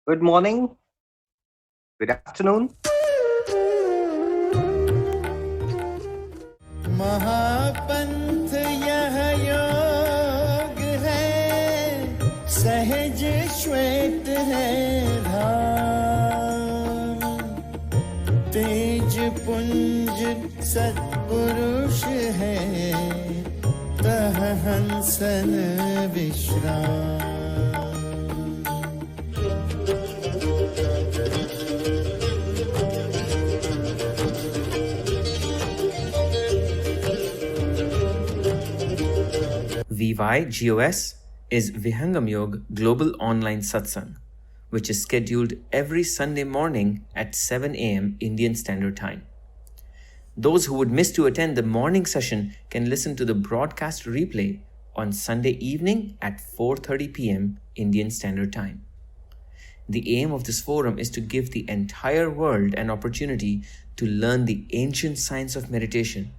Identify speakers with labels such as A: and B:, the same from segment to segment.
A: Good morning, good afternoon.
B: महापंथ यह योग है, सहज श्वेत है धाम, तेज पुंज सत्पुरुष है, तह हंसन विश्राम।
C: VYGOS is Vihangam Yoga Global Online Satsang, which is scheduled every Sunday morning at 7 a.m. Indian Standard Time. Those who would miss to attend the morning session can listen to the broadcast replay on Sunday evening at 4:30 p.m. Indian Standard Time. The aim of this forum is to give the entire world an opportunity to learn the ancient science of meditation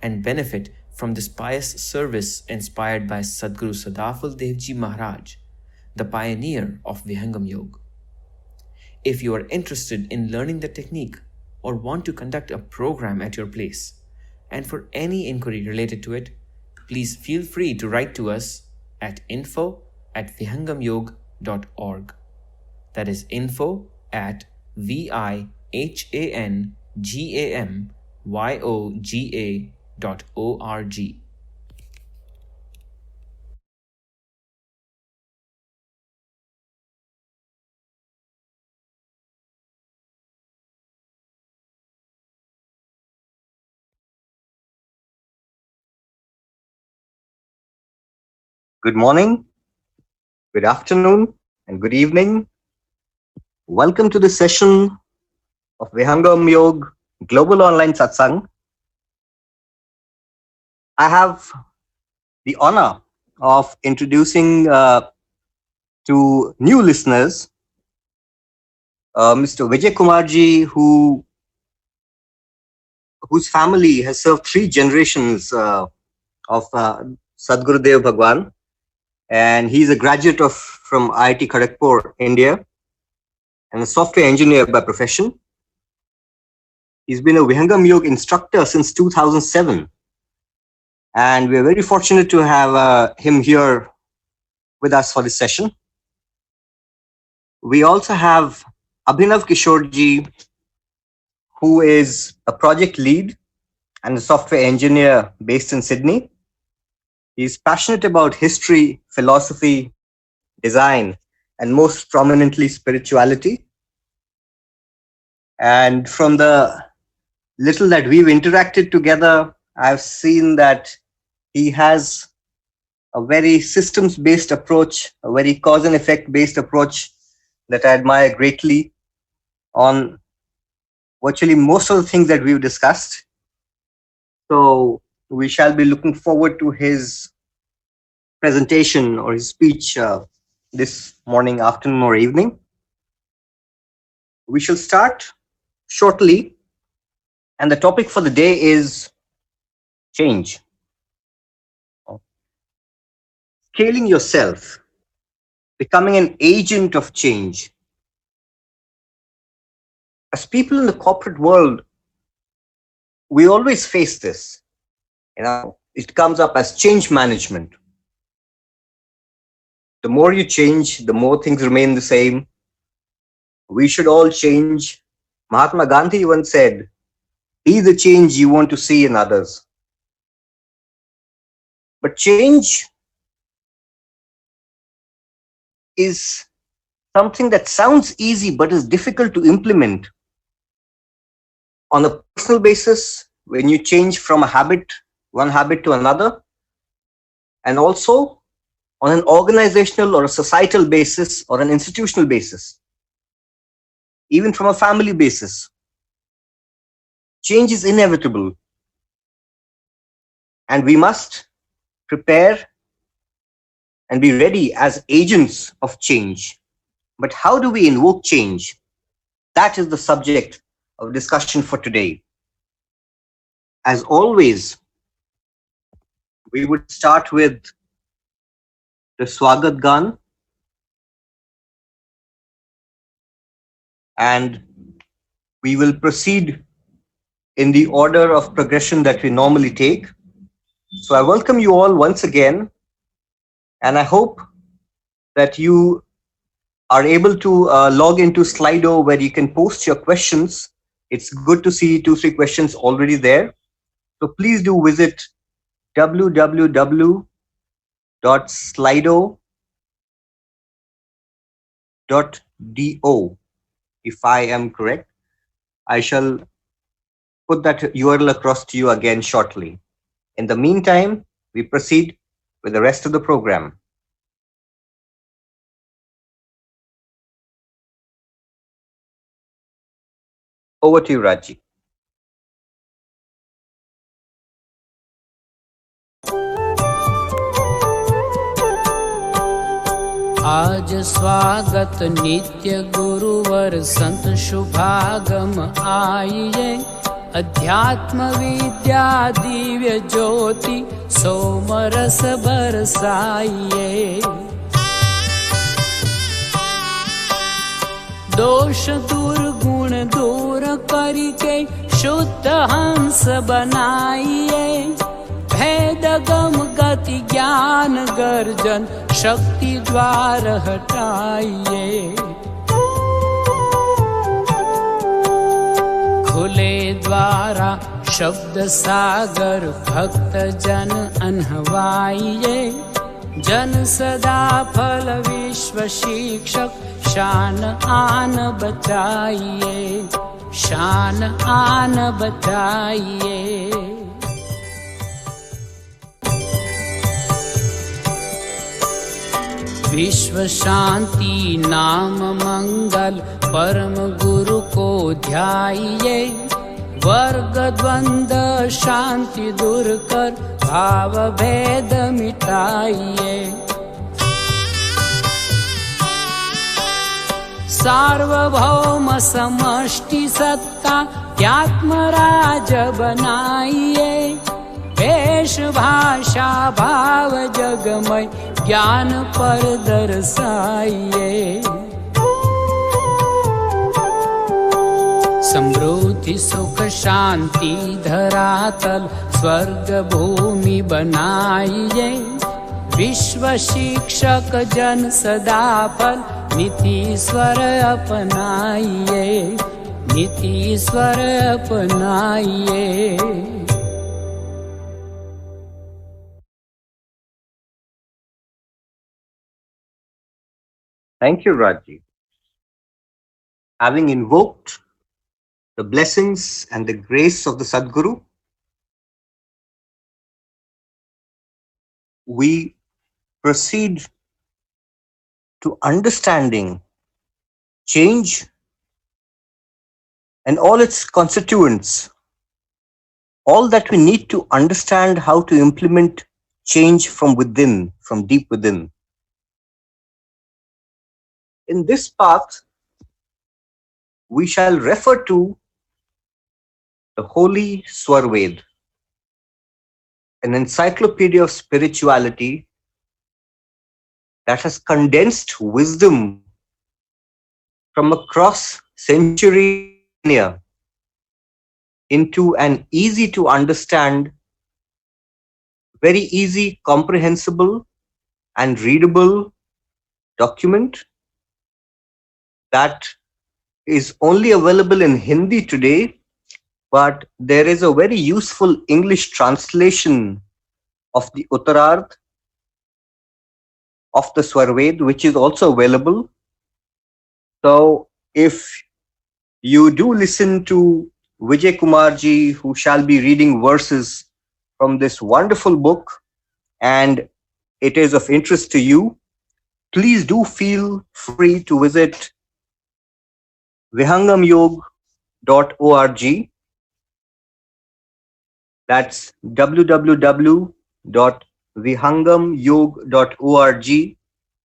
C: and benefit from this pious service inspired by Sadguru Sadafal Devji Maharaj, the pioneer of Vihangam Yoga. If you are interested in learning the technique or want to conduct a program at your place, and for any inquiry related to it, please feel free to write to us at info@vihangamyog.org. That is info@vihangamyoga.org.
A: Good morning, good afternoon, and good evening. Welcome to the session of Vihangam Yoga Global Online Satsang. I have the honor of introducing to new listeners Mr. Vijay Kumarji, whose family has served three generations of Sadgurudev Bhagwan, and he's a graduate from IIT Kharagpur, India, and a software engineer by profession. He's been a Vihangam Yoga instructor since 2007, and we're very fortunate to have him here with us for this session. We also have Abhinav Kishoreji, who is a project lead and a software engineer based in Sydney. He's passionate about history, philosophy, design, and most prominently spirituality. And from the little that we've interacted together, I've seen that he has a very systems-based approach, a very cause and effect-based approach that I admire greatly on virtually most of the things that we've discussed. So we shall be looking forward to his presentation or his speech this morning, afternoon, or evening. We shall start shortly, and the topic for the day is change. Scaling yourself, becoming an agent of change. As people in the corporate world, we always face this. It comes up as change management. The more you change, the more things remain the same. We should all change. Mahatma Gandhi once said, "Be the change you want to see in others." But change is something that sounds easy but is difficult to implement. On a personal basis, when you change from one habit to another, and also on an organizational or a societal basis or an institutional basis, even from a family basis, change is inevitable. And we must prepare and be ready as agents of change. But how do we invoke change? That is the subject of discussion for today. As always, we would start with the Swagat Gan. and we will proceed in the order of progression that we normally take. So I welcome you all once again, and I hope that you are able to log into Slido where you can post your questions. It's good to see 2, 3 questions already there. So please do visit www.slido.do if I am correct. I shall put that URL across to you again shortly. In the meantime, we proceed with the rest of the program. Over to you, Raji.
D: आज स्वागत नित्य गुरुवर संत शुभागम आइए, अध्यात्म विद्या दिव्य ज्योति सोमरस बरसाइए। दोष दुर्गुण दूर करके शुद्ध हंस बनाइए, भेद गम गति ज्ञान गर्जन शक्ति द्वार हटाइए। खुले द्वारा शब्द सागर भक्त जन अनहवाइए, जन सदा फल विश्व शिक्षक शान आन बचाइए, शान आन बचाइए। विश्व शांति नाम मंगल परम गुरु को ध्याइए, वर्ग द्वंद्व शांति दूर कर भाव भेद मिटाइए। सार्वभौम समष्टि सत्ता त्यात्मराज बनाइए, वेश भाषा भाव जगमय ज्ञान पर दर्शाइए। समृद्धि सुख शांति धरातल स्वर्ग भूमि बनाइए, विश्व शिक्षक जन सदा फल नीति स्वर अपनाइए, नीति स्वर अपनाइए।
A: Thank you, Raji. Having invoked the blessings and the grace of the Sadguru, we proceed to understanding change and all its constituents, all that we need to understand how to implement change from within, from deep within. In this path, we shall refer to the Holy Swarved, an encyclopedia of spirituality that has condensed wisdom from across centuries and millennia into an easy to understand, very easy, comprehensible, and readable document that is only available in Hindi today, but there is a very useful English translation of the Uttararth of the Swarved, which is also available. So if you do listen to Vijay Kumarji, who shall be reading verses from this wonderful book, and it is of interest to you, please do feel free to visit vihangamyog.org. That's www.vihangamyog.org.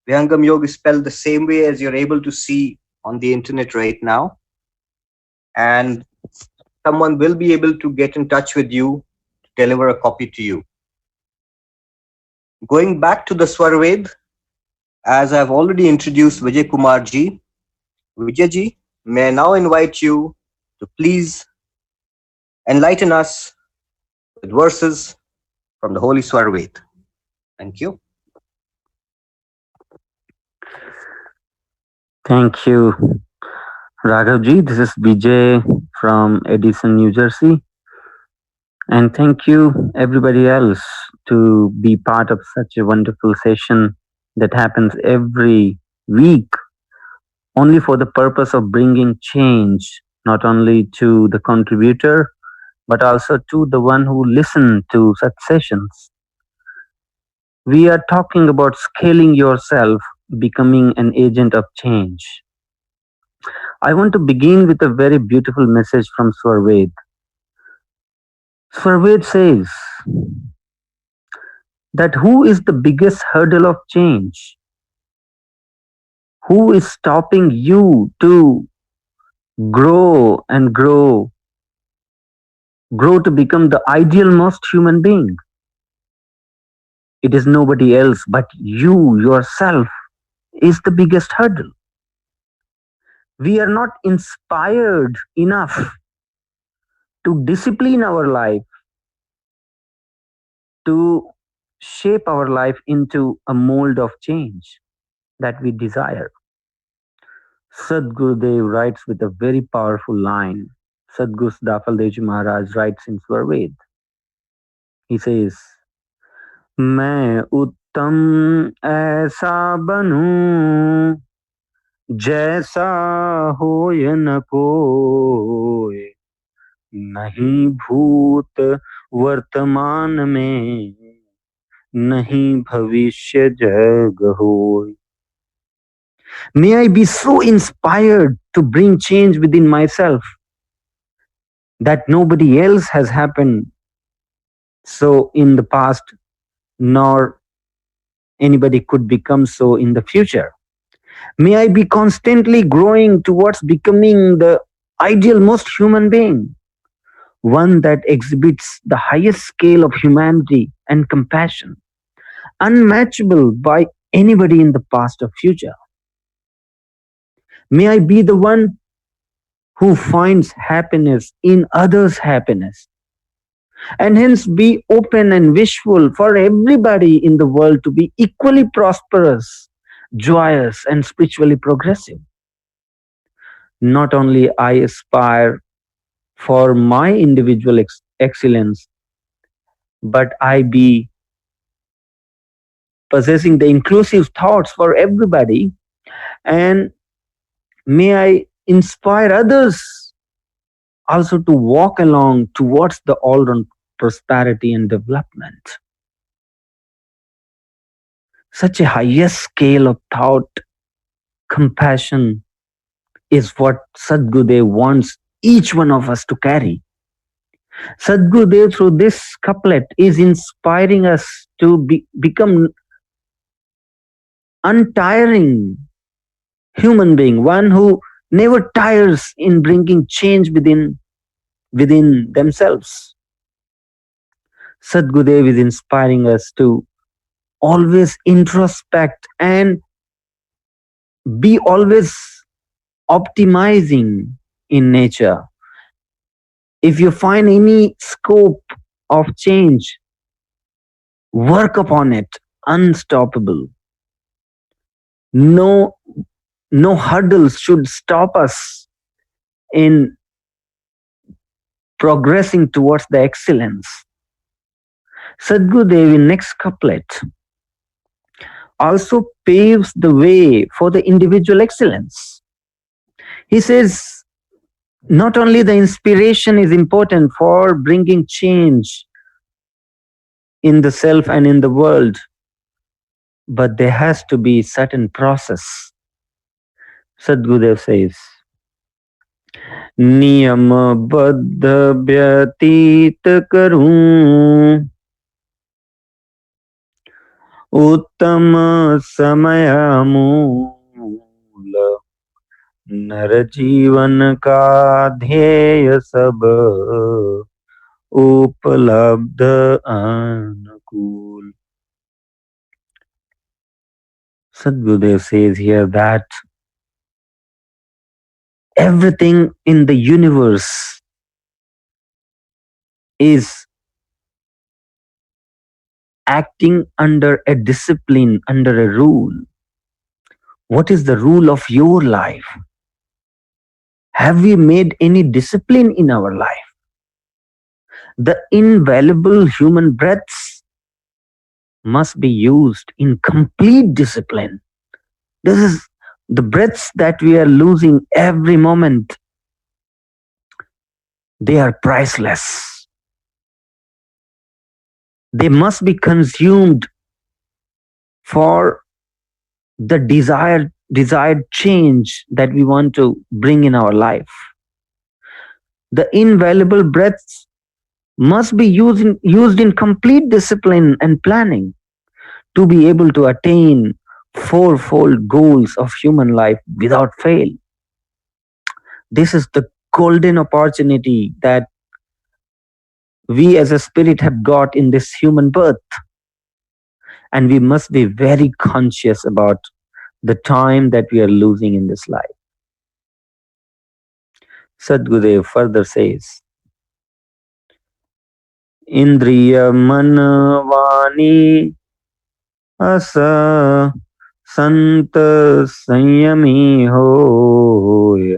A: Vihangam Yoga is spelled the same way as you're able to see on the internet right now. And someone will be able to get in touch with you to deliver a copy to you. Going back to the Swarved, as I've already introduced Vijay Kumarji, Vijayji, may I now invite you to please enlighten us with verses from the Holy Svar Ved. Thank you.
E: Thank you, Raghavji. This is Vijay from Edison, New Jersey. And thank you, everybody else, to be part of such a wonderful session that happens every week only for the purpose of bringing change, not only to the contributor, but also to the one who listen to such sessions. We are talking about scaling yourself, becoming an agent of change. I want to begin with a very beautiful message from Swarved. Swarved says that who is the biggest hurdle of change? Who is stopping you to grow and grow to become the ideal most human being? It is nobody else but you yourself is the biggest hurdle. We are not inspired enough to discipline our life, to shape our life into a mold of change that we desire. Sadgurudev writes with a very powerful line. Sadgus Dafaldeji Maharaj writes in Swarved. He says, मैं उत्तम ऐसा बनूं जैसा हो या न कोई नहीं भूत वर्तमान में नहीं भविष्य जग होय. May I be so inspired to bring change within myself that nobody else has happened so in the past, nor anybody could become so in the future. May I be constantly growing towards becoming the ideal most human being, one that exhibits the highest scale of humanity and compassion, unmatchable by anybody in the past or future. May I be the one who finds happiness in others' happiness, and hence be open and wishful for everybody in the world to be equally prosperous, joyous, and spiritually progressive. Not only I aspire for my individual excellence, but I be possessing the inclusive thoughts for everybody, and may I inspire others also to walk along towards the all-round prosperity and development. Such a highest scale of thought, compassion is what Sadgurudev wants each one of us to carry. Sadgurudev, through this couplet, is inspiring us to become untiring human being, one who never tires in bringing change within themselves. Sadgurudev is inspiring us to always introspect and be always optimizing in nature. If you find any scope of change, work upon it, unstoppable. No, no hurdles should stop us in progressing towards the excellence. Sadgurudev in next couplet also paves the way for the individual excellence. He says, not only the inspiration is important for bringing change in the self and in the world, but there has to be certain process. Sadgurudev says, नियमबद्ध व्यतीत करूं उत्तम समय मूल नर जीवन का ध्येय सब उपलब्ध अनुकूल. Sadgurudev says here that everything in the universe is acting under a discipline, under a rule. What is the rule of your life? Have we made any discipline in our life? The invaluable human breaths must be used in complete discipline. This is the breaths that we are losing every moment. They are priceless. They must be consumed for the desired change that we want to bring in our life. The invaluable breaths must be used in complete discipline and planning to be able to attain fourfold goals of human life without fail. This is the golden opportunity that we as a spirit have got in this human birth, and we must be very conscious about the time that we are losing in this life. Sadgudev further says, Indriya man vani asa संत संयमी होय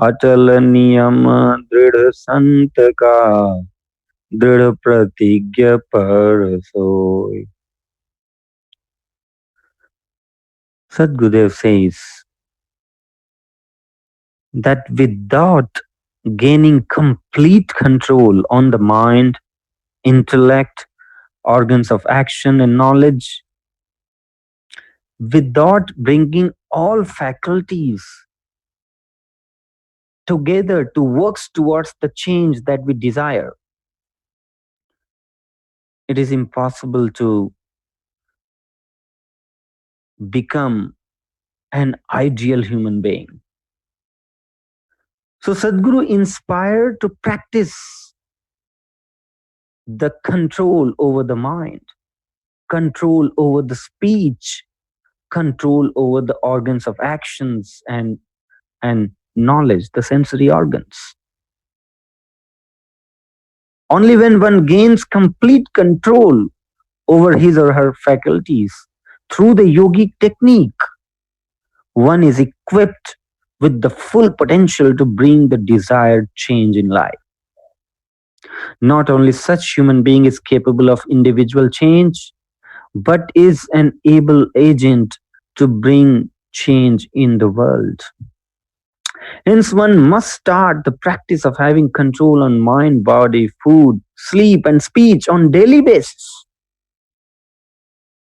E: अचल नियम दृढ़ संत का दृढ़ प्रतिज्ञ पर सोय. Sadgudev says that without gaining complete control on the mind, intellect, organs of action, and knowledge, without bringing all faculties together to work towards the change that we desire, it is impossible to become an ideal human being. So Sadhguru inspired to practice the control over the mind, control over the speech, control over the organs of actions and knowledge, the sensory organs. Only when one gains complete control over his or her faculties through the yogic technique, one is equipped with the full potential to bring the desired change in life. Not only such human being is capable of individual change, but is an able agent to bring change in the world. Hence, one must start the practice of having control on mind, body, food, sleep, and speech on daily basis.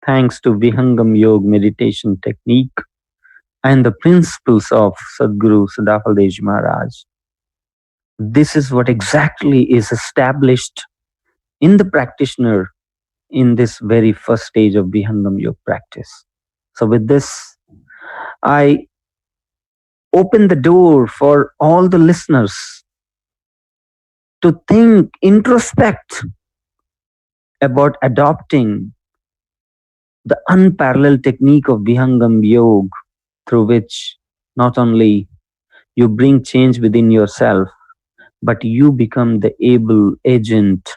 E: Thanks to Vihangam Yoga meditation technique and the principles of Sadguru Sadafaldeji Maharaj, this is what exactly is established in the practitioner in this very first stage of Vihangam Yoga practice. So with this, I open the door for all the listeners to think, introspect about adopting the unparalleled technique of Vihangam Yoga, through which not only you bring change within yourself, but you become the able agent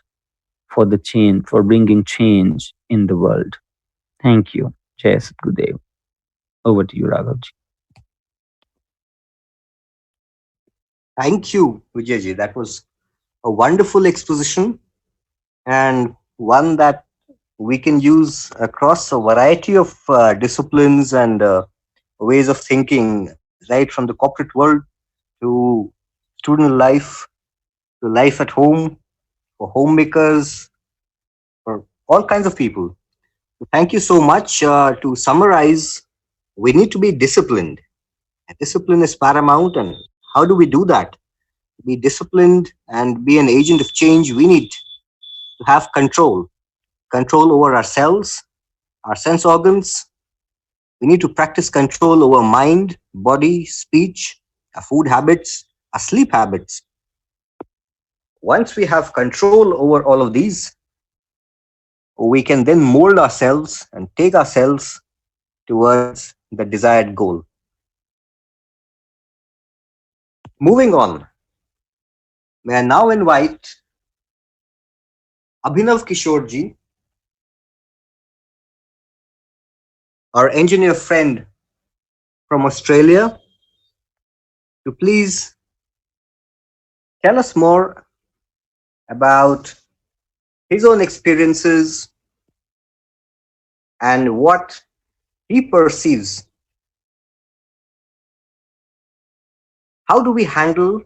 E: for the change, for bringing change in the world. Thank you. Jai Sadgudev. Over to you, Raghavji.
A: Thank you, Vijayji. That was a wonderful exposition, and one that we can use across a variety of disciplines and ways of thinking, right from the corporate world to student life, to life at home, for homemakers, for all kinds of people. Thank you so much. To summarize, we need to be disciplined. Discipline is paramount, and how do we do that? To be disciplined and be an agent of change, we need to have control over ourselves, our sense organs. We need to practice control over mind, body, speech, our food habits, our sleep habits. Once we have control over all of these, we can then mold ourselves and take ourselves towards the desired goal. Moving on, may I now invite Abhinav Kishore, our engineer friend from Australia, to please tell us more about his own experiences and what he perceives. How do we handle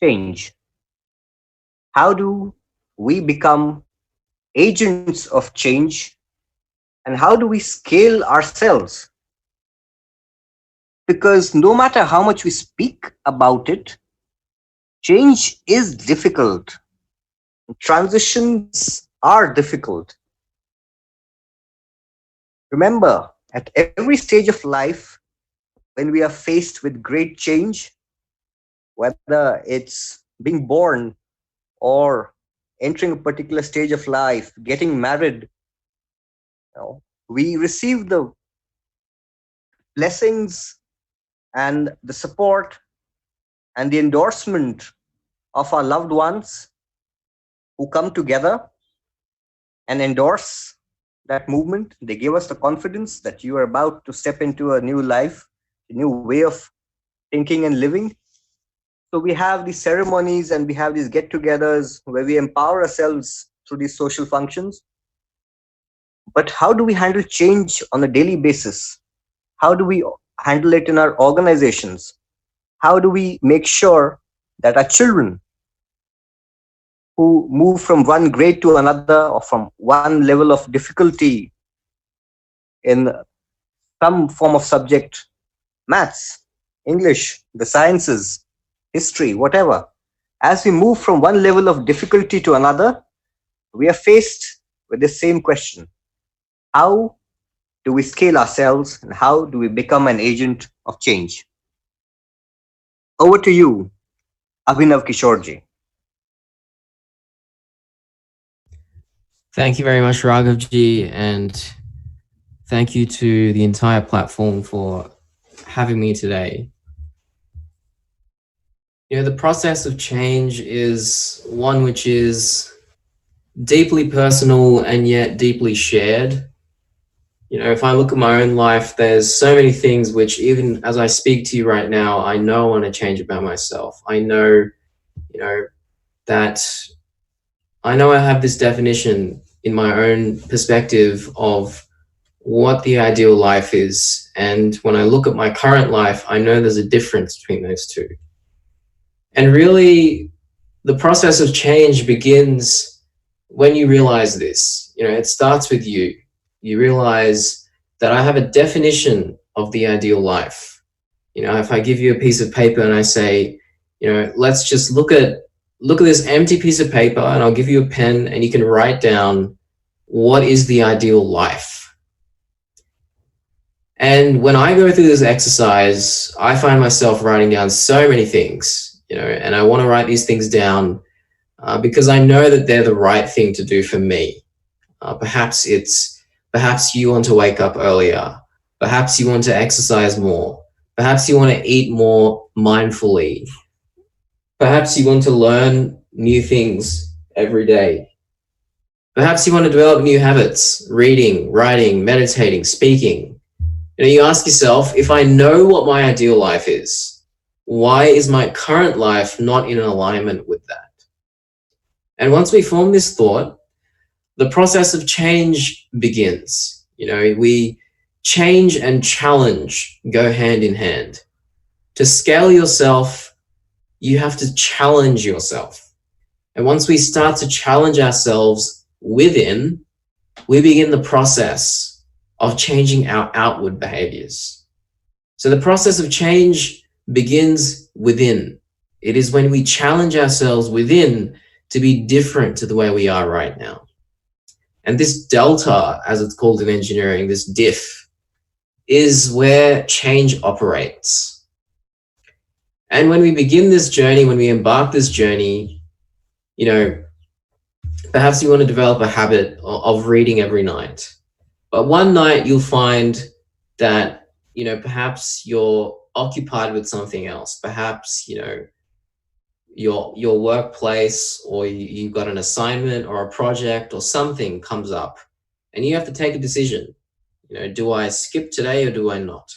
A: change? How do we become agents of change? And how do we scale ourselves? Because no matter how much we speak about it, change is difficult. Transitions are difficult. Remember, at every stage of life, when we are faced with great change, whether it's being born or entering a particular stage of life, getting married, we receive the blessings and the support and the endorsement of our loved ones who come together and endorse that movement. They give us the confidence that you are about to step into a new life, a new way of thinking and living. So we have these ceremonies and we have these get togethers where we empower ourselves through these social functions. But how do we handle change on a daily basis? How do we handle it in our organizations? How do we make sure that our children who move from one grade to another or from one level of difficulty in some form of subject, maths, English, the sciences, history, whatever, as we move from one level of difficulty to another, we are faced with the same question: how do we scale ourselves and how do we become an agent of change? Over to you, Abhinav Kishorji.
F: Thank you very much, Raghavji, and thank you to the entire platform for having me today. You know, the process of change is one which is deeply personal and yet deeply shared. You know, if I look at my own life, there's so many things which, even as I speak to you right now, I know I want to change about myself. I know, that I know I have this definition in my own perspective of what the ideal life is. And when I look at my current life, I know there's a difference between those two. And really, the process of change begins when you realize this. You know, it starts with you. You realize that I have a definition of the ideal life. You know, if I give you a piece of paper and I say, let's just look at this empty piece of paper, and I'll give you a pen and you can write down what is the ideal life. And when I go through this exercise, I find myself writing down so many things, and I want to write these things down because I know that they're the right thing to do for me. Perhaps you want to wake up earlier. Perhaps you want to exercise more. Perhaps you want to eat more mindfully. Perhaps you want to learn new things every day. Perhaps you want to develop new habits, reading, writing, meditating, speaking. You ask yourself, if I know what my ideal life is, why is my current life not in alignment with that? And once we form this thought, the process of change begins. We change and challenge go hand in hand. To scale yourself, you have to challenge yourself. And once we start to challenge ourselves within, we begin the process of changing our outward behaviors. So the process of change begins within. It is when we challenge ourselves within to be different to the way we are right now. And this delta, as it's called in engineering, this diff, is where change operates. And when we begin this journey, when we embark this journey, perhaps you want to develop a habit of reading every night. But one night you'll find that, perhaps your occupied with something else. Perhaps, your workplace, or you've got an assignment or a project or something comes up and you have to take a decision. Do I skip today or do I not?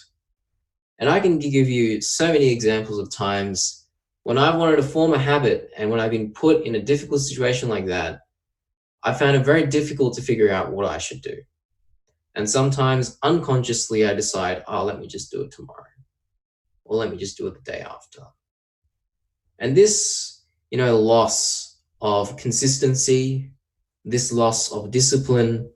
F: And I can give you so many examples of times when I've wanted to form a habit, and when I've been put in a difficult situation like that, I found it very difficult to figure out what I should do. And sometimes unconsciously I decide, let me just do it tomorrow, or let me just do it the day after. And this, loss of consistency, this loss of discipline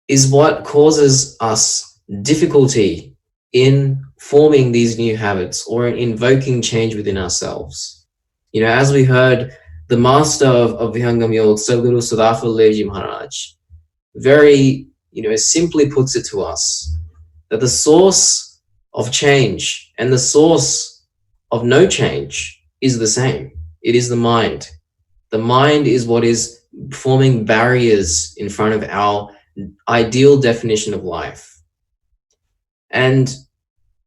F: is what causes us difficulty in forming these new habits or in invoking change within ourselves. As we heard, the master of Vihangam Yoga, Sadhguru Sadafalevji Maharaj, very, simply puts it to us that the source of change and the source of no change is the same. It is the mind. The mind is what is forming barriers in front of our ideal definition of life. And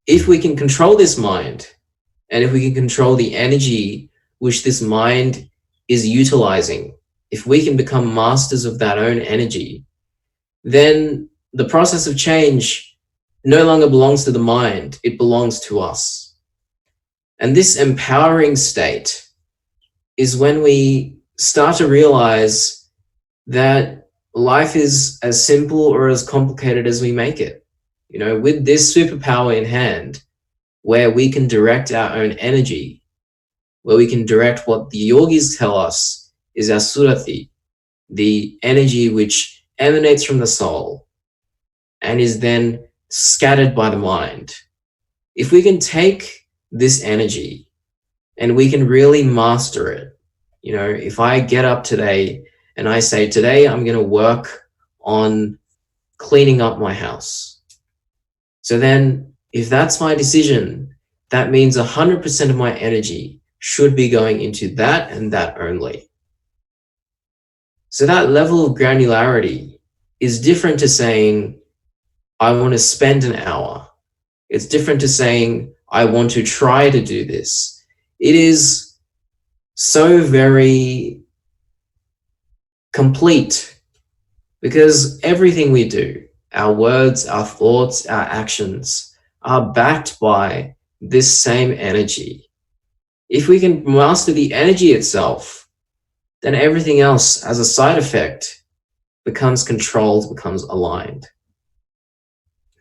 F: if we can control this mind, and if we can control the energy which this mind is utilizing, if we can become masters of that own energy, then the process of change no longer belongs to the mind, it belongs to us. And this empowering state is when we start to realize that life is as simple or as complicated as we make it. With this superpower in hand, where we can direct our own energy, where we can direct what the yogis tell us is our surati, the energy which emanates from the soul and is then scattered by the mind. If we can take this energy and we can really master it, if I get up today and I say, today I'm going to work on cleaning up my house. So then if that's my decision, that means 100% of my energy should be going into that and that only. So that level of granularity is different to saying, I want to spend an hour. It's different to saying, I want to try to do this. It is so very complete, because everything we do, our words, our thoughts, our actions, are backed by this same energy. If we can master the energy itself, then everything else as a side effect becomes controlled, becomes aligned.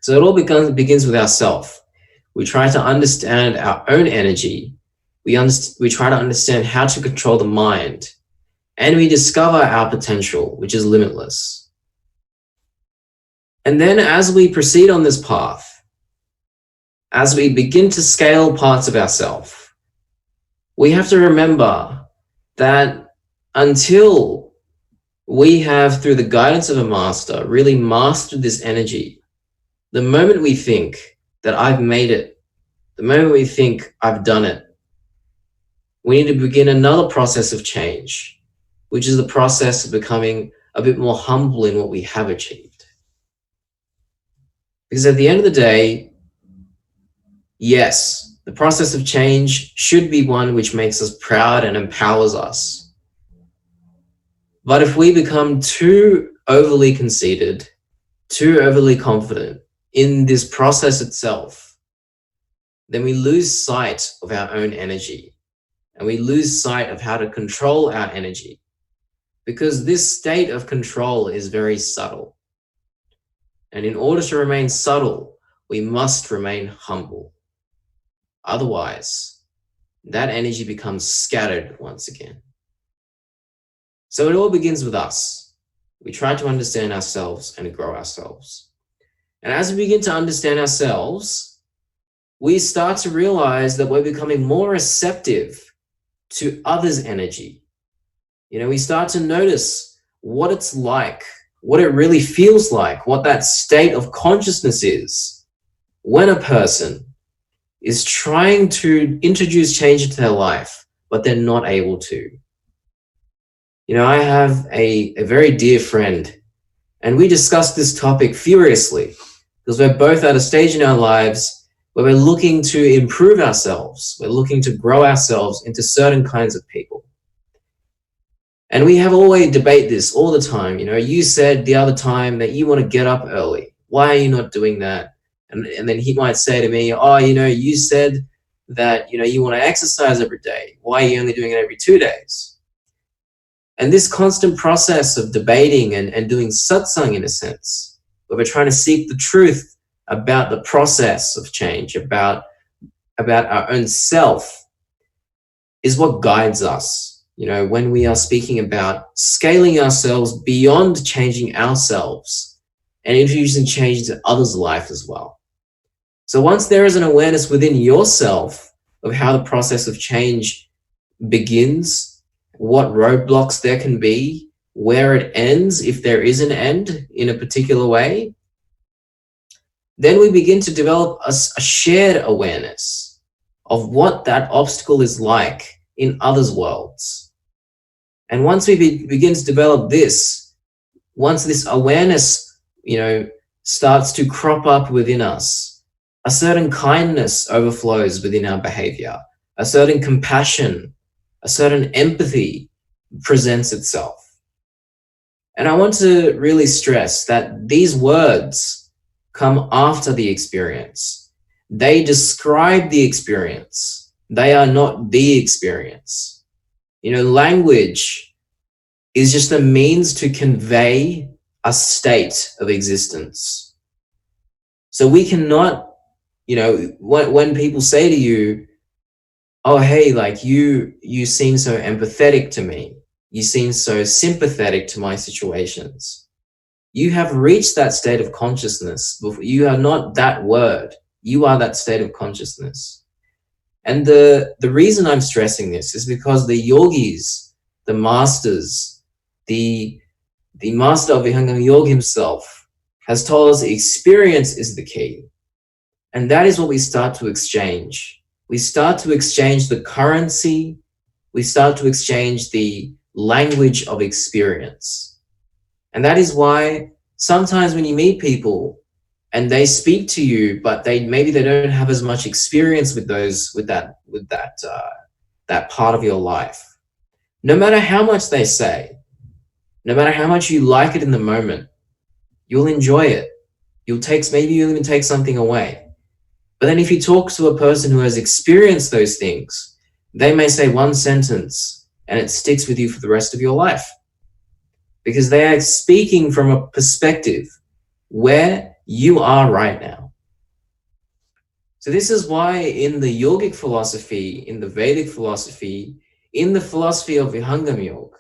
F: So it all begins with ourself. We try to understand our own energy. We try to understand how to control the mind, and we discover our potential, which is limitless. And then as we proceed on this path, as we begin to scale parts of ourselves, we have to remember that until we have, through the guidance of a master, really mastered this energy, the moment we think that I've made it, the moment we think I've done it, we need to begin another process of change, which is the process of becoming a bit more humble in what we have achieved. Because at the end of the day, yes, the process of change should be one which makes us proud and empowers us. But if we become too overly conceited, too overly confident in this process itself, then we lose sight of our own energy, and we lose sight of how to control our energy, because this state of control is very subtle. And in order to remain subtle, we must remain humble. Otherwise, that energy becomes scattered once again. So it all begins with us. We try to understand ourselves and grow ourselves. And as we begin to understand ourselves, we start to realize that we're becoming more receptive to others' energy. We start to notice what it's like, what it really feels like, what that state of consciousness is when a person is trying to introduce change into their life, but they're not able to. I have a very dear friend, and we discuss this topic furiously because we're both at a stage in our lives where we're looking to improve ourselves. We're looking to grow ourselves into certain kinds of people. And we have always debate this all the time. You know, you said the other time that you want to get up early. Why are you not doing that? And then he might say to me, oh, you know, you said that, you know, you want to exercise every day. Why are you only doing it every 2 days? And this constant process of debating and doing satsang, in a sense, where we're trying to seek the truth about the process of change, about our own self, is what guides us. You know, when we are speaking about scaling ourselves beyond changing ourselves and introducing change into others' life as well. So once there is an awareness within yourself of how the process of change begins, what roadblocks there can be, where it ends, if there is an end in a particular way, then we begin to develop a shared awareness of what that obstacle is like in others' worlds. And once we begin to develop this, once this awareness, you know, starts to crop up within us, a certain kindness overflows within our behavior, a certain compassion, a certain empathy presents itself. And I want to really stress that these words come after the experience. They describe the experience. They are not the experience. You know, language is just a means to convey a state of existence. So we cannot, you know, when people say to you, oh, hey, like you seem so empathetic to me. You seem so sympathetic to my situations. You have reached that state of consciousness. You are not that word. You are that state of consciousness. And the reason I'm stressing this is because the yogis, the masters, the master of Vihangam Yoga himself has told us experience is the key. And that is what we start to exchange. We start to exchange the currency. We start to exchange the language of experience. And that is why sometimes when you meet people and they speak to you, but maybe they don't have as much experience with that part of your life. No matter how much they say, no matter how much you like it in the moment, you'll enjoy it. Maybe you'll even take something away. But then if you talk to a person who has experienced those things, they may say one sentence and it sticks with you for the rest of your life. Because they are speaking from a perspective where you are right now. So this is why in the yogic philosophy, in the Vedic philosophy, in the philosophy of Vihangam Yoga,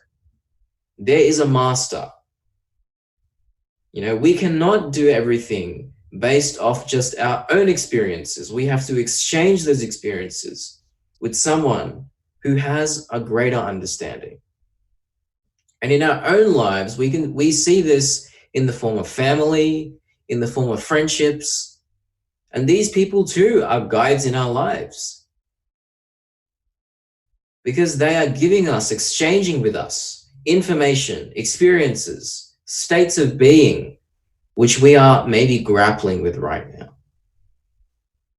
F: there is a master. You know, we cannot do everything based off just our own experiences. We have to exchange those experiences with someone who has a greater understanding. And in our own lives, we see this in the form of family, in the form of friendships. And these people too are guides in our lives. Because they are giving us, exchanging with us information, experiences, states of being, which we are maybe grappling with right now.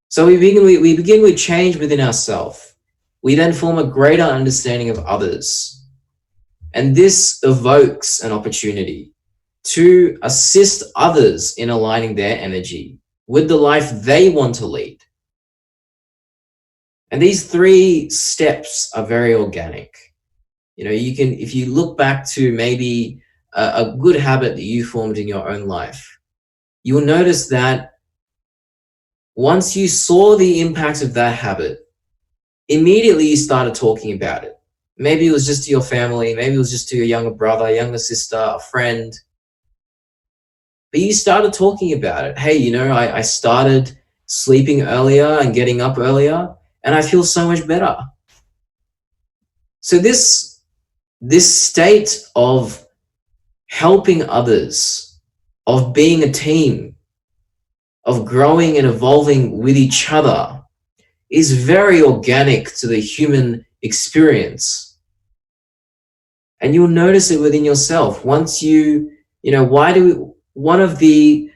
F: So we begin with change within ourselves. We then form a greater understanding of others. And this evokes an opportunity to assist others in aligning their energy with the life they want to lead. And these 3 steps are very organic. You know, if you look back to maybe a good habit that you formed in your own life, you will notice that once you saw the impact of that habit, immediately you started talking about it. Maybe it was just to your family, maybe it was just to your younger brother, younger sister, a friend. But you started talking about it. Hey, you know, I started sleeping earlier and getting up earlier, and I feel so much better. So this state of helping others, of being a team, of growing and evolving with each other is very organic to the human experience. And you'll notice it within yourself. Once one of the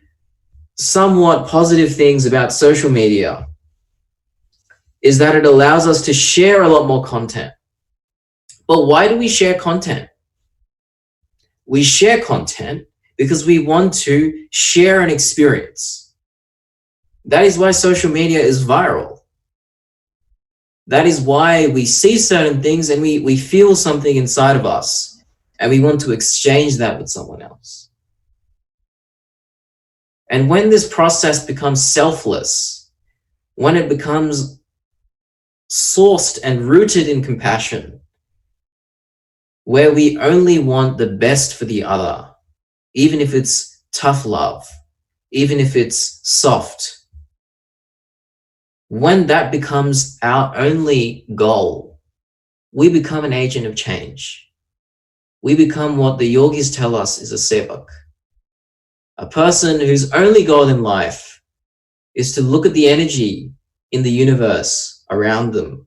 F: somewhat positive things about social media is that it allows us to share a lot more content. But why do we share content? We share content because we want to share an experience. That is why social media is viral. That is why we see certain things and we feel something inside of us and we want to exchange that with someone else. And when this process becomes selfless, when it becomes sourced and rooted in compassion, where we only want the best for the other, even if it's tough love, even if it's soft, when that becomes our only goal, we become an agent of change. We become what the yogis tell us is a sevak, a person whose only goal in life is to look at the energy in the universe around them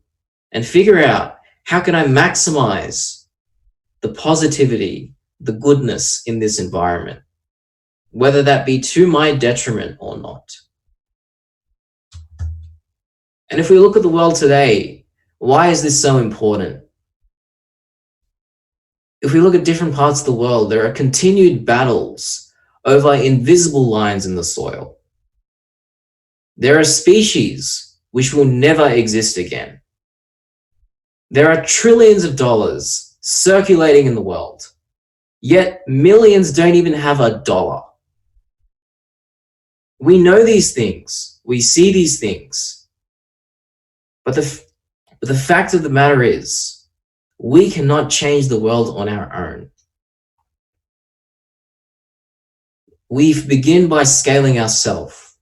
F: and figure out, how can I maximize the positivity, the goodness in this environment, whether that be to my detriment or not. And if we look at the world today, why is this so important? If we look at different parts of the world, there are continued battles over invisible lines in the soil. There are species which will never exist again. There are trillions of dollars circulating in the world, yet millions don't even have a dollar. We know these things, we see these things, but the fact of the matter is, we cannot change the world on our own. We begin by scaling ourselves.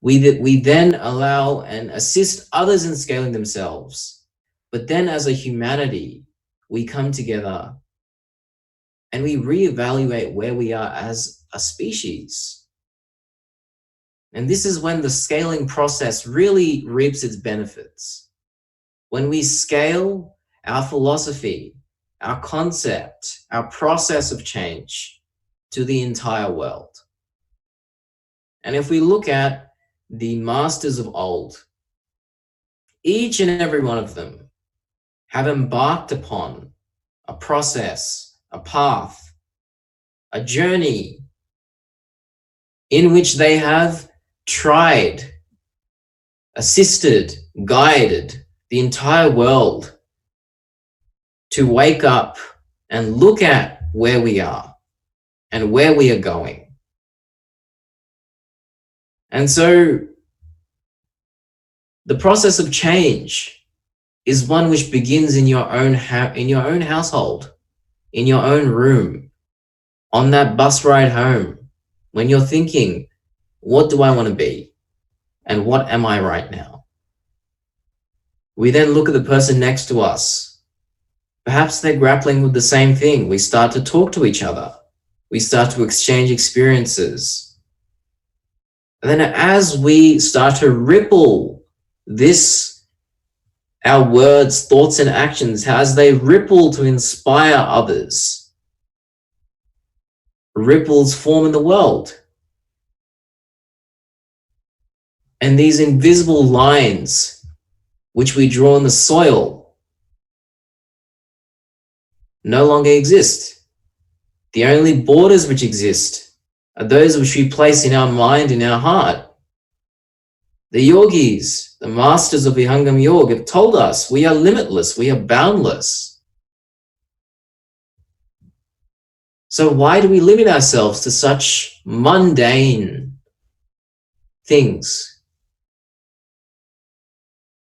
F: We then allow and assist others in scaling themselves. But then as a humanity, we come together and we reevaluate where we are as a species. And this is when the scaling process really reaps its benefits. When we scale our philosophy, our concept, our process of change to the entire world. And if we look at the masters of old, each and every one of them have embarked upon a process, a path, a journey in which they have tried, assisted, guided the entire world to wake up and look at where we are and where we are going. And so the process of change is one which begins in your own household, in your own room, on that bus ride home, when you're thinking, what do I want to be? And what am I right now? We then look at the person next to us. Perhaps they're grappling with the same thing. We start to talk to each other. We start to exchange experiences. And then as we start to ripple this, our words, thoughts, and actions, as they ripple to inspire others, ripples form in the world. And these invisible lines, which we draw in the soil, no longer exist. The only borders which exist are those which we place in our mind, in our heart. The yogis, the masters of Vihangam Yoga, have told us we are limitless, we are boundless. So why do we limit ourselves to such mundane things?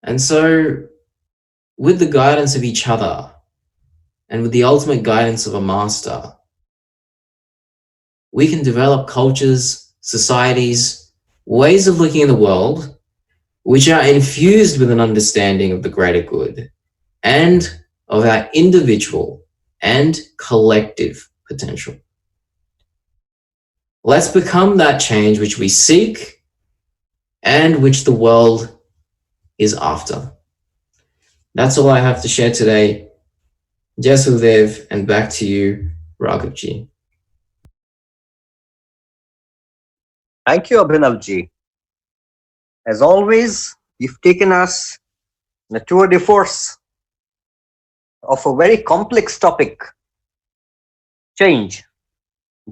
F: And so, with the guidance of each other and with the ultimate guidance of a master, we can develop cultures, societies, ways of looking at the world which are infused with an understanding of the greater good and of our individual and collective potential. Let's become that change which we seek and which the world is after. That's all I have to share today. Jasudev, and back to you, Raghavji.
A: Thank you, Abhinavji. As always, you've taken us the tour de force of a very complex topic, change,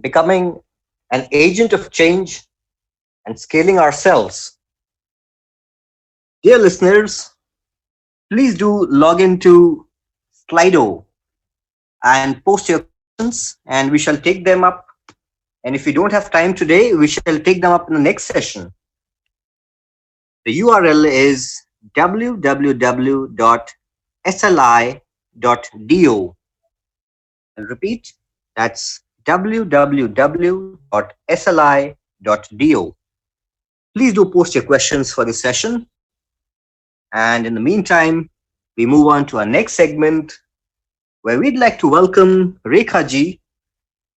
A: becoming an agent of change and scaling ourselves. Dear listeners, please do log into Slido and post your questions, and we shall take them up. And if we don't have time today, we shall take them up in the next session. The URL is www.sli.do. I'll repeat, that's www.sli.do. Please do post your questions for this session. And in the meantime, we move on to our next segment where we'd like to welcome Rekha ji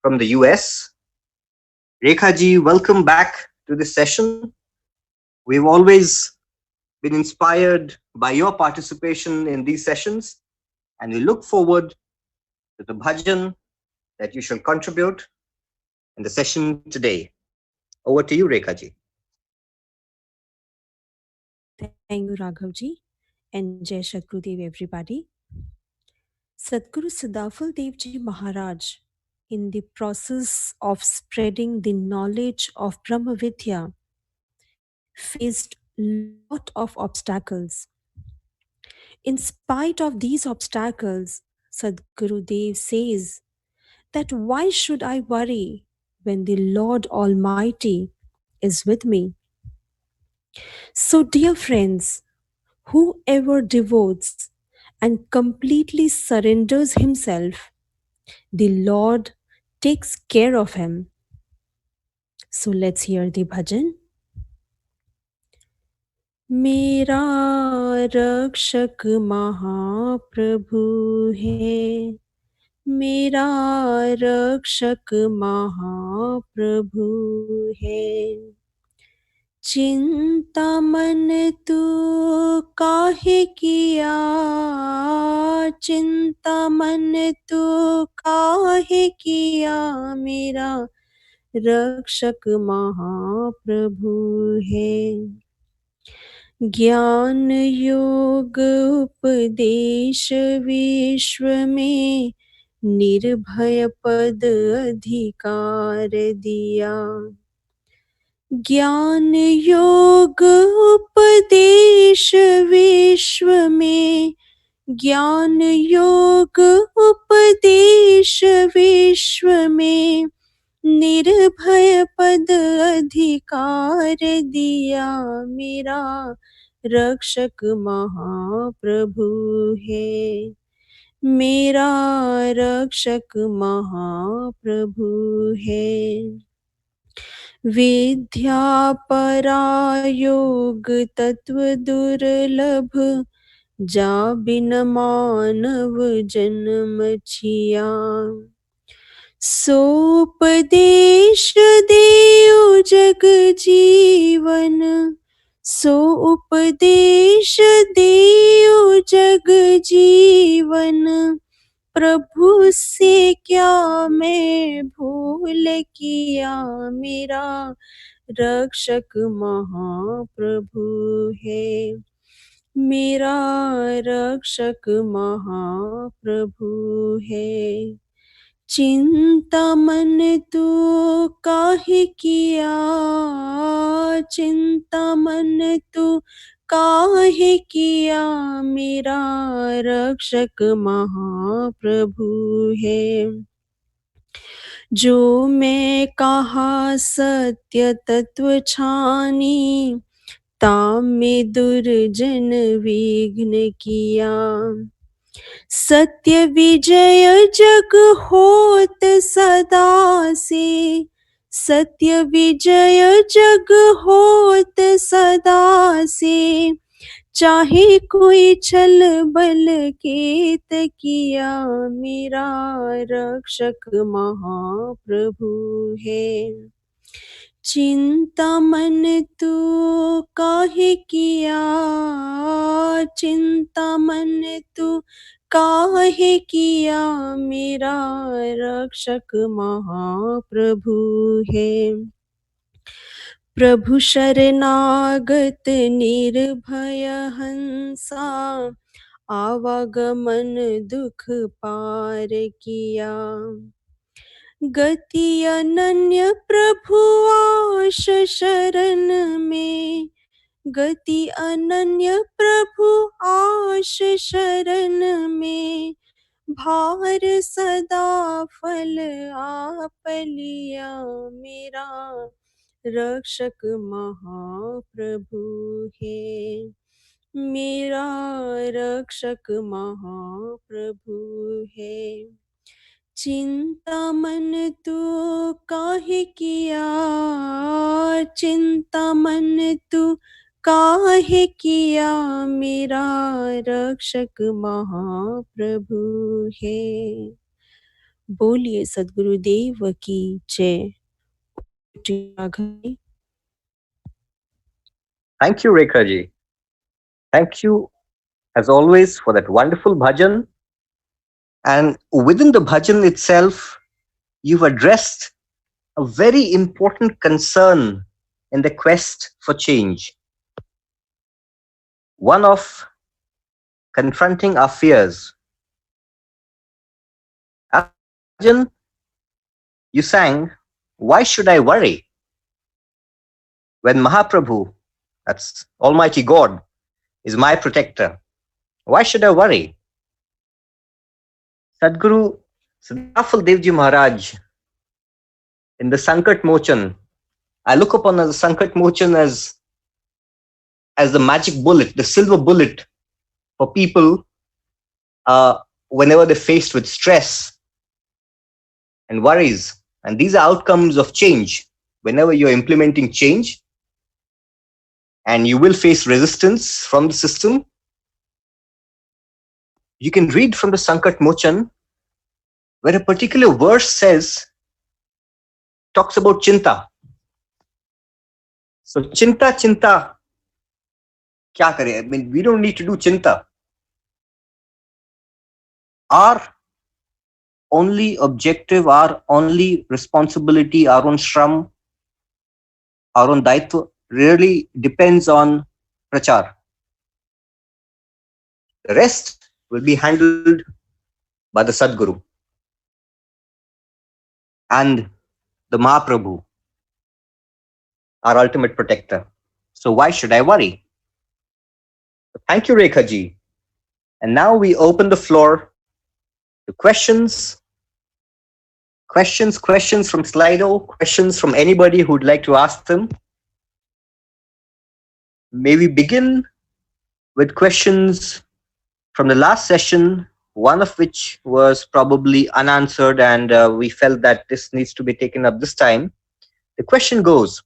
A: from the US. Rekha ji, welcome back to this session. We've always been inspired by your participation in these sessions, and we look forward to the bhajan that you shall contribute in the session today. Over to you, Rekha ji.
G: Thank you, Raghavji, and Jai Shakrudev, everybody. Sadguru Siddhafal Devji Maharaj, in the process of spreading the knowledge of Brahma Vidya, faced lot of obstacles. In spite of these obstacles, Sadguru Dev says that why should I worry when the Lord Almighty is with me? So, dear friends, whoever devotes and completely surrenders himself, the Lord takes care of him. So let's hear the bhajan. मेरा रक्षक महाप्रभु है, मेरा रक्षक महाप्रभु है। चिंता मन तू काहे किया, चिंता मन तू काहे किया, मेरा रक्षक महाप्रभु है। ज्ञान योग उपदेश विश्व में निर्भय पद अधिकार दिया। ज्ञान योग उपदेश विश्व में, ज्ञान योग उपदेश विश्व में निर्भय पद अधिकार दिया। मेरा रक्षक महाप्रभु है, मेरा रक्षक महाप्रभु है। विद्या परायोग तत्व दुर्लभ, जा बिन मानव जन्म छिया। सोपदेश देव जग जीवन, सो उपदेश देव जग जीवन। प्रभु से क्या मैं भूल किया, मेरा रक्षक महाप्रभु है, मेरा रक्षक महाप्रभु है। चिंता मन तू काहे किया, चिंता मन तू काहे किया, मेरा रक्षक महाप्रभु है। जो मैं कहा सत्य तत्व छानी, ताम में दुर्जन विघ्न किया। सत्य विजय जग होत सदा से, सत्य विजय जग होत सदा से। चाहे कोई छल बल केत किया, मेरा रक्षक महाप्रभु है। चिंता मन तू काहे किया, चिंता मन तू काहे किया, मेरा रक्षक महाप्रभु है। प्रभु शरणागत निर्भय हंसा, आवागमन दुख पार किया। गति अनन्य प्रभु आश शरण में, गति अनन्य प्रभु आश शरण में, भार सदा फल आप लिया मेरा, रक्षक महाप्रभु है मेरा, रक्षक महाप्रभु है। चिंता मन तू काहे किया, चिंता मन तू काहे किया, मेरा रक्षक महाप्रभु है। बोलिए सद्गुरुदेव की जय।
A: Thank you, Rekha ji. Thank you, as always, for that wonderful bhajan. And within the bhajan itself, you've addressed a very important concern in the quest for change. One of confronting our fears. After the bhajan, you sang, "Why should I worry?" When Mahaprabhu, that's Almighty God, is my protector, why should I worry? Sadguru Siddhafal Devji Maharaj in the Sankat Mochan, I look upon the Sankat Mochan as the magic bullet, the silver bullet for people whenever they're faced with stress and worries. And these are outcomes of change. Whenever you're implementing change and you will face resistance from the system, you can read from the Sankat Mochan where a particular verse talks about chinta. So chinta, kya kare? I mean, we don't need to do chinta. Our only objective, our only responsibility, our own shram, our own daitva really depends on prachar. The rest will be handled by the Sadguru and the Mahaprabhu, our ultimate protector. So why should I worry? Thank you, Rekha ji. And now we open the floor to questions from Slido, questions from anybody who'd like to ask them. May we begin with questions from the last session, one of which was probably unanswered, and we felt that this needs to be taken up this time. The question goes,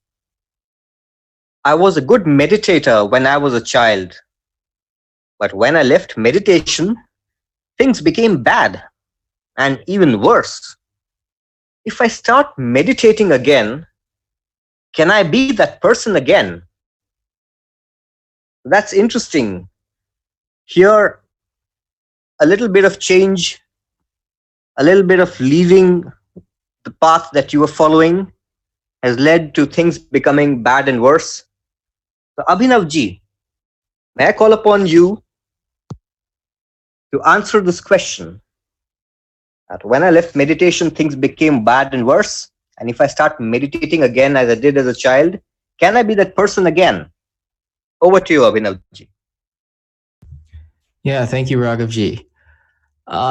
A: I was a good meditator when I was a child, but when I left meditation, things became bad and even worse. If I start meditating again, can I be that person again? That's interesting. Here, a little bit of change, a little bit of leaving the path that you were following has led to things becoming bad and worse. So Abhinav ji, may I call upon you to answer this question? That when I left meditation, things became bad and worse. And if I start meditating again as I did as a child, can I be that person again? Over to you, Abhinav ji.
F: Yeah, thank you, Raghav ji.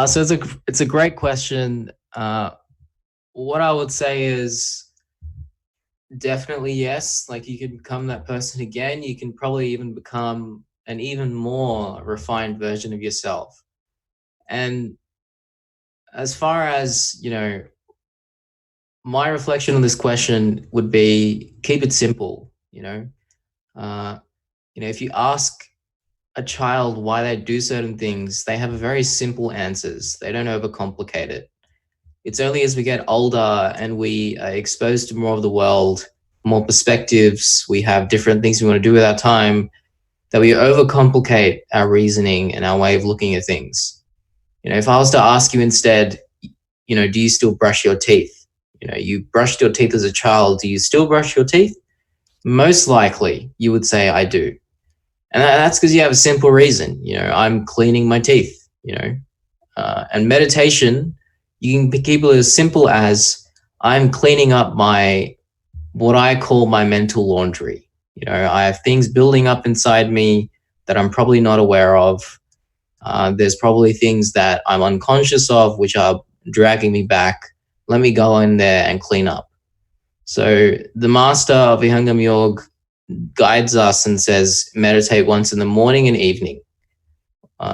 F: So it's a great question. What I would say is definitely yes. Like, you can become that person again. You can probably even become an even more refined version of yourself. And as far as, my reflection on this question would be, keep it simple. If you ask a child why they do certain things, they have very simple answers. They don't overcomplicate it. It's only as we get older and we are exposed to more of the world, more perspectives, we have different things we want to do with our time, that we overcomplicate our reasoning and our way of looking at things. If I was to ask you instead, do you still brush your teeth? You brushed your teeth as a child. Do you still brush your teeth? Most likely, you would say I do. And that's because you have a simple reason. I'm cleaning my teeth, and meditation, you can keep it as simple as I'm cleaning up what I call my mental laundry. I have things building up inside me that I'm probably not aware of. There's probably things that I'm unconscious of, which are dragging me back. Let me go in there and clean up. So the master of Vihangam Yoga guides us and says, meditate once in the morning and evening.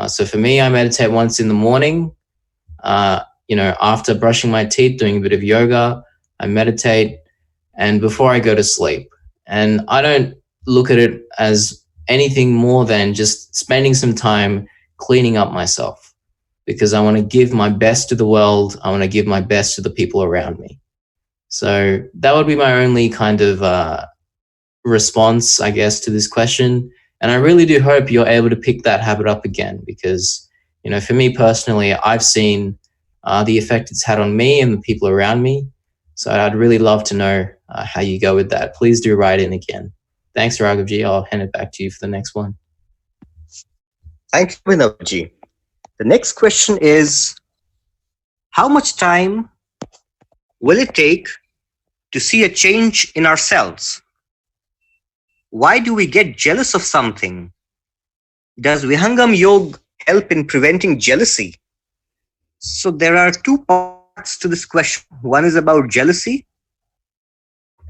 F: So for me, I meditate once in the morning. After brushing my teeth, doing a bit of yoga, I meditate, and before I go to sleep. And I don't look at it as anything more than just spending some time cleaning up myself, because I want to give my best to the world. I want to give my best to the people around me. So that would be my only kind of response, I guess, to this question. And I really do hope you're able to pick that habit up again, because, for me personally, I've seen the effect it's had on me and the people around me. So I'd really love to know how you go with that. Please do write in again. Thanks, Raghavji. I'll hand it back to you for the next one.
A: Thank you, Abhinavji. The next question is, how much time will it take to see a change in ourselves? Why do we get jealous of something? Does Vihangam Yoga help in preventing jealousy? So there are two parts to this question. One is about jealousy.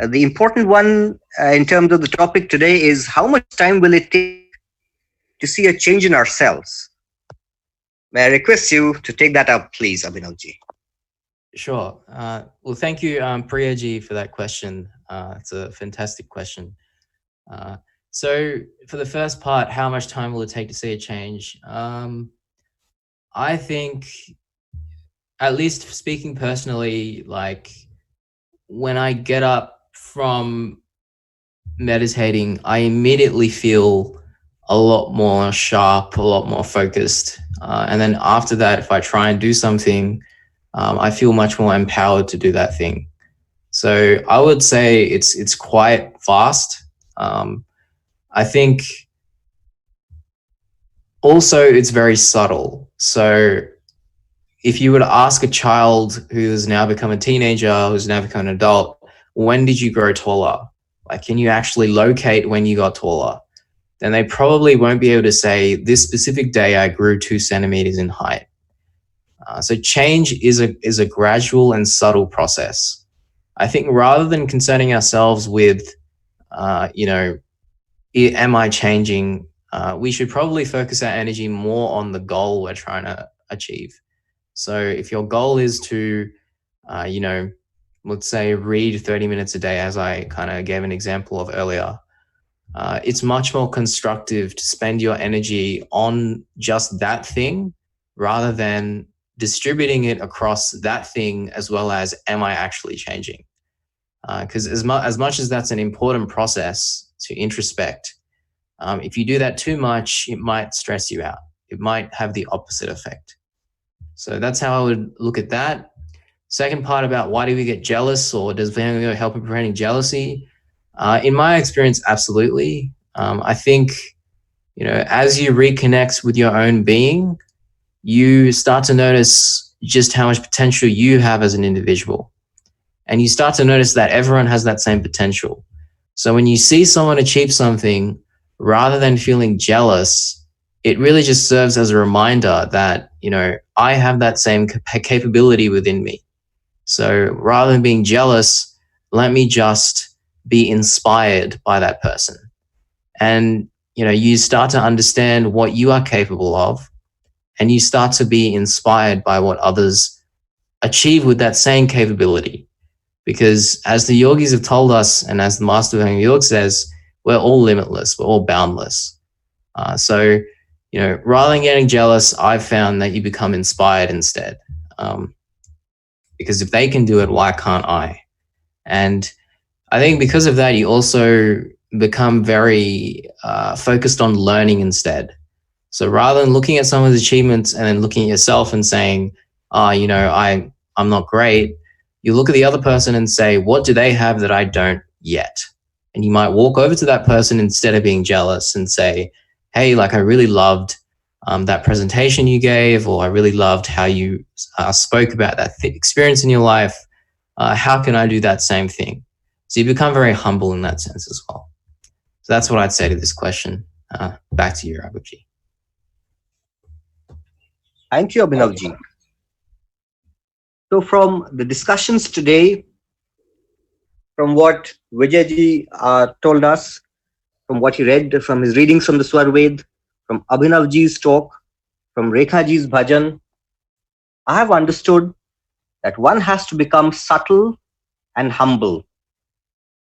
A: The important one in terms of the topic today is, how much time will it take to see a change in ourselves? May I request you to take that up, please, Abhinavji?
F: Sure. Well, thank you, Priyaji, for that question. It's a fantastic question. So for the first part, how much time will it take to see a change? I think, at least speaking personally, like when I get up from meditating, I immediately feel a lot more sharp, a lot more focused. And then after that, if I try and do something, I feel much more empowered to do that thing. So I would say it's quite fast. I think also it's very subtle. So if you were to ask a child who has now become a teenager, who's now become an adult, when did you grow taller? Like, can you actually locate when you got taller? Then they probably won't be able to say, this specific day I grew 2 centimeters in height. So change is a gradual and subtle process. I think rather than concerning ourselves with, am I changing? We should probably focus our energy more on the goal we're trying to achieve. So if your goal is to, let's say read 30 minutes a day, as I kind of gave an example of earlier, it's much more constructive to spend your energy on just that thing rather than distributing it across that thing, as well as, am I actually changing? Because as much as that's an important process to introspect, if you do that too much, it might stress you out. It might have the opposite effect. So that's how I would look at that. Second part about why do we get jealous, or does Vihangam Yoga help in preventing jealousy? In my experience, absolutely. I think, as you reconnect with your own being, you start to notice just how much potential you have as an individual. And you start to notice that everyone has that same potential. So when you see someone achieve something, rather than feeling jealous, it really just serves as a reminder that, I have that same capability within me. So rather than being jealous, let me just be inspired by that person. And, you start to understand what you are capable of, and you start to be inspired by what others achieve with that same capability. Because as the yogis have told us, and as the Master of Yoga says, we're all limitless, we're all boundless. So, rather than getting jealous, I've found that you become inspired instead. Because if they can do it, why can't I? And I think because of that, you also become very focused on learning instead. So rather than looking at someone's achievements and then looking at yourself and saying, I'm not great, you look at the other person and say, what do they have that I don't yet? And you might walk over to that person instead of being jealous and say, hey, like, I really loved that presentation you gave, or I really loved how you spoke about that experience in your life. How can I do that same thing? So you become very humble in that sense as well. So that's what I'd say to this question. Back to you, Raghuji.
A: Thank you, Abhinavji. So from the discussions today, from what Vijayji told us, from what he read, from his readings from the Swarved, from Abhinavji's talk, from Rekhaji's bhajan, I have understood that one has to become subtle and humble.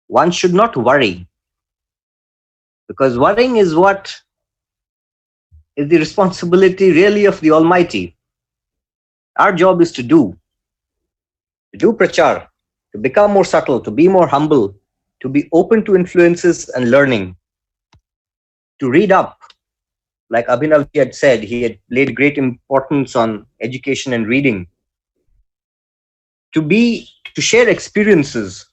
A: One should not worry, because worrying is what is the responsibility really of the Almighty. Our job is to do prachar, to become more subtle, to be more humble, to be open to influences and learning, to read up. Like Abhinav had said, he had laid great importance on education and reading, to share experiences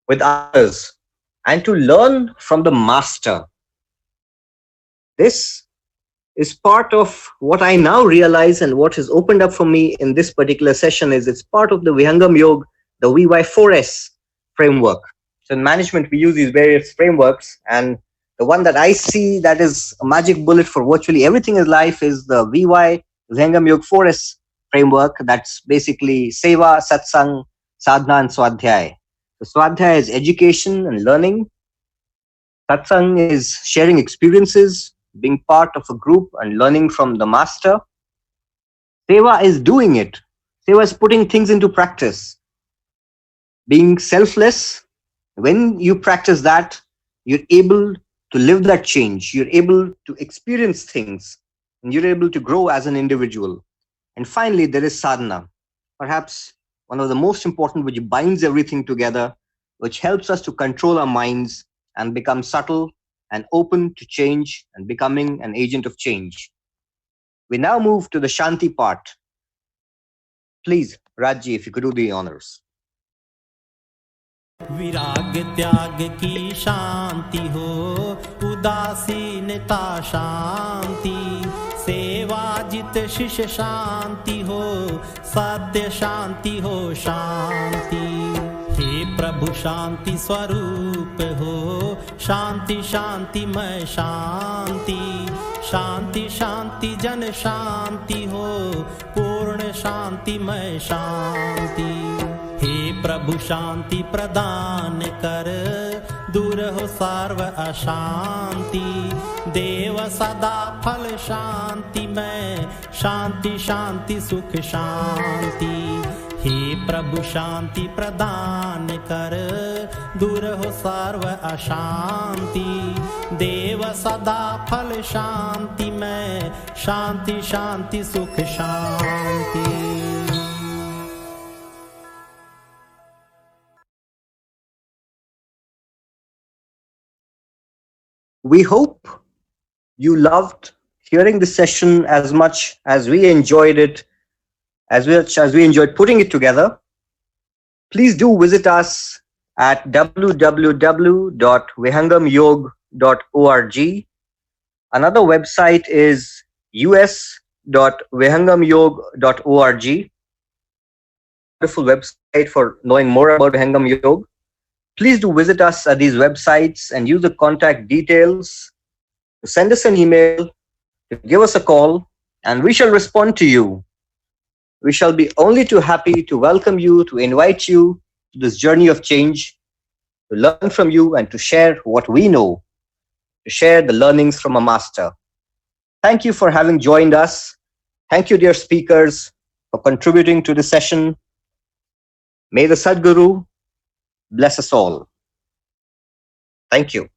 A: with others, and to learn from the master. This is part of what I now realize, and what has opened up for me in this particular session is it's part of the Vihangam Yoga, the VY4S framework. So in management, we use these various frameworks, and the one that I see that is a magic bullet for virtually everything in life is the Vihangam Yoga 4S framework. That's basically Seva, Satsang, Sadhana, and Swadhyay. So Swadhyay is education and learning. Satsang is sharing experiences, being part of a group and learning from the master. Seva is doing it. Seva is putting things into practice. Being selfless. When you practice that, you're able to live that change. You're able to experience things, and you're able to grow as an individual. And finally, there is sadhana, perhaps one of the most important, which binds everything together, which helps us to control our minds and become subtle and open to change and becoming an agent of change. We now move to the Shanti part. Please, Rajji, if you could do the honors.
B: विराग त्याग की शांति हो, उदासीनता शांति, सेवा जित शिष्य शांति हो, सत्य शांति हो शांति। हे प्रभु शांति स्वरूप हो, शांति शांतिमय शांति, शांति शांति जन शांति हो, पूर्ण शांतिमय शांति। हे प्रभु शांति प्रदान कर, दूर हो सर्व अशांति, देव सदा फल शांति में, शांति शांति सुख शांति। हे प्रभु शांति प्रदान कर, दूर हो सर्व अशांति, देव सदा फल शांति में, शांति शांति सुख शांति।
A: We hope you loved hearing the session as much as we enjoyed it, as much as we enjoyed putting it together. Please do visit us at www.vihangamyog.org. Another website is us.vihangamyog.org. Wonderful website for knowing more about Vihangam Yoga. Please do visit us at these websites and use the contact details to send us an email, to give us a call, and we shall respond to you. We shall be only too happy to welcome you, to invite you to this journey of change, to learn from you and to share what we know, to share the learnings from a master. Thank you for having joined us. Thank you, dear speakers, for contributing to the session. May the Sadguru bless us all. Thank you.